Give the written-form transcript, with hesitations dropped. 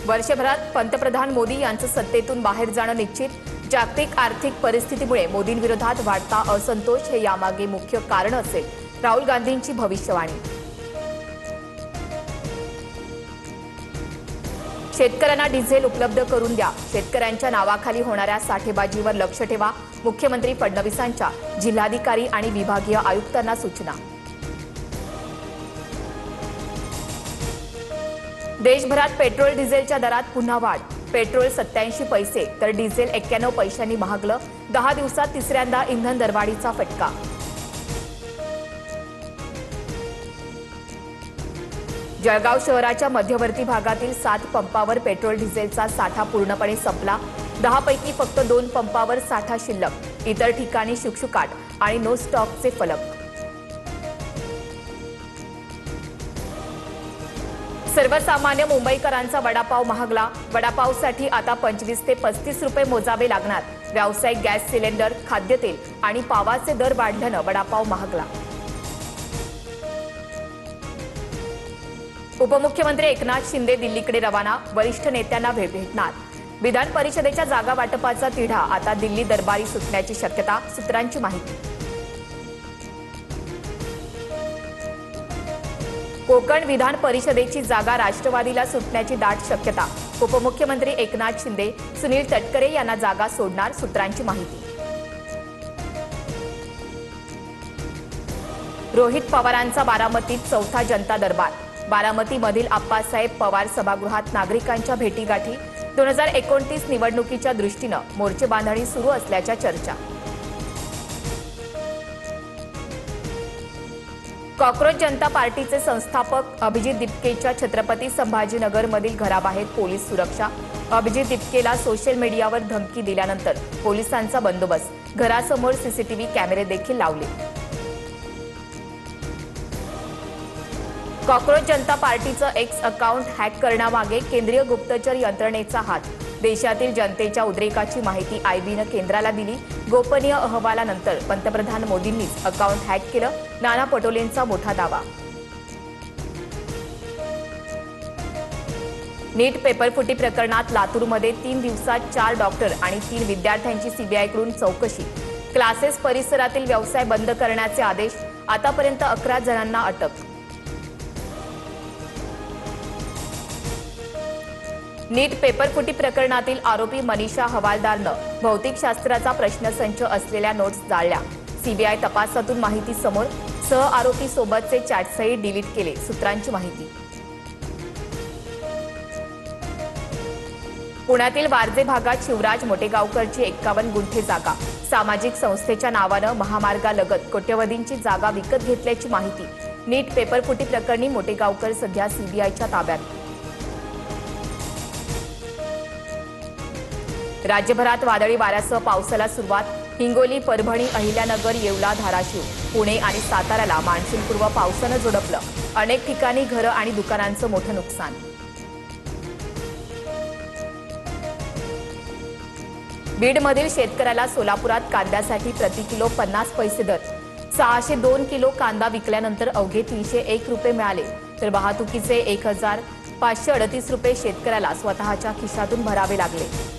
वर्षभरात पंतप्रधान मोदी यांचं सत्तेतून बाहेर जाणं निश्चित. जागतिक आर्थिक परिस्थितीमुळे मोदींविरोधात वाढता असंतोष हे यामागे मुख्य कारण असेल. राहुल गांधींची भविष्यवाणी. शेतकऱ्यांना डिझेल उपलब्ध करून द्या. शेतकऱ्यांच्या नावाखाली होणाऱ्या साठेबाजीवर लक्ष ठेवा. मुख्यमंत्री फडणवीसांच्या जिल्हाधिकारी आणि विभागीय आयुक्तांना सूचना. देशभरात पेट्रोल डिझेलच्या दरात पुन्हा वाढ. पेट्रोल 87 पैसे तर डिझेल 91 पैशांनी महागलं. 10 दिवसात तिसऱ्यांदा इंधन दरवाढीचा फटका. जळगाव शहराच्या मध्यवर्ती भागातील 7 पंपावर पेट्रोल डिझेलचा साठा पूर्णपणे संपला. 10 पैकी फक्त 2 पंपावर साठा शिल्लक. इतर ठिकाणी शुकशुकाट आणि नो स्टॉकचे फलक. सर्वसामान्य मुंबईकरांचा वडापाव महागला. वडापावसाठी आता 25 ते 35 रुपये मोजावे लागणार. व्यावसायिक गॅस सिलेंडर, खाद्यतेल आणि पावाचे दर वाढल्यानं वडापाव महागला. उपमुख्यमंत्री एकनाथ शिंदे दिल्लीकडे रवाना. वरिष्ठ नेत्यांना भेटणार. विधान परिषदेच्या जागा वाटपाचा तिढा. आता दिल्ली दरबारी सुटण्याची शक्यता. सूत्रांची माहिती. कोकण विधान परिषदेची जागा राष्ट्रवादीला सुटण्याची दाट शक्यता. उपमुख्यमंत्री एकनाथ शिंदे सुनील तटकरे यांना जागा सोडणार. सूत्रांची माहिती. रोहित पवारांचा बारामतीत चौथा जनता दरबार. बारामतीमधील आप्पासाहेब पवार सभागृहात नागरिकांच्या भेटीगाठी. 2029 निवडणुकीच्या दृष्टीनं मोर्चे बांधणी सुरू असल्याच्या चर्चा. कॉक्रोच जनता पार्टीचे संस्थापक अभिजित दिपकेच्या छत्रपती संभाजीनगरमधील घराबाहेर पोलीस सुरक्षा. अभिजित दिपकेला सोशल मीडियावर धमकी दिल्यानंतर पोलिसांचा बंदोबस्त. घरासमोर सीसीटीव्ही कॅमेरे देखील लावले. कॉक्रोच जनता पार्टीचं एक्स अकाउंट हॅक करण्यामागे केंद्रीय गुप्तचर यंत्रणेचा हात. देशातील जनतेच्या उद्रेकाची माहिती आयबीनं केंद्राला दिली. गोपनीय अहवालानंतर पंतप्रधान मोदींनीच अकाउंट हॅक केलं. नाना पटोलेंचा मोठा दावा. नीट पेपरफुटी प्रकरणात लातूरमध्ये 3 दिवसात 4 डॉक्टर आणि 3 विद्यार्थ्यांची सीबीआयकडून चौकशी. क्लासेस परिसरातील व्यवसाय बंद करण्याचे आदेश. आतापर्यंत 11 जणांना अटक. नीट पेपरफुटी प्रकरणातील आरोपी मनीषा हवालदारनं भौतिकशास्त्राचा प्रश्नसंच असलेल्या नोट्स जाळल्या. सीबीआय तपासातून माहिती समोर. सहआरोपी सोबतचे चॅट्सही डिलीट केले. सूत्रांची माहिती. पुण्यातील वारजे भागात शिवराज मोटेगावकरची 51 गुंठे जागा. सामाजिक संस्थेच्या नावानं महामार्गालगत कोट्यवधींची जागा विकत घेतल्याची माहिती. नीट पेपरफुटी प्रकरणी मोटेगावकर सध्या सीबीआयच्या ताब्यात. राज्यभरात वादळी वाऱ्यासह पावसाला सुरुवात. हिंगोली, परभणी, अहिल्यानगर, येवला, धाराशिव, पुणे आणि साताऱ्याला मान्सूनपूर्व पावसानं झोडपलं. अनेक ठिकाणी घरं आणि दुकानांचं मोठं नुकसान. बीडमधील शेतकऱ्याला सोलापुरात कांद्यासाठी प्रति किलो 50 पैसे दर. 602 किलो कांदा विकल्यानंतर अवघे 301 रुपये मिळाले. तर वाहतुकीचे 1538 रुपये शेतकऱ्याला स्वतःच्या खिशातून भरावे लागले.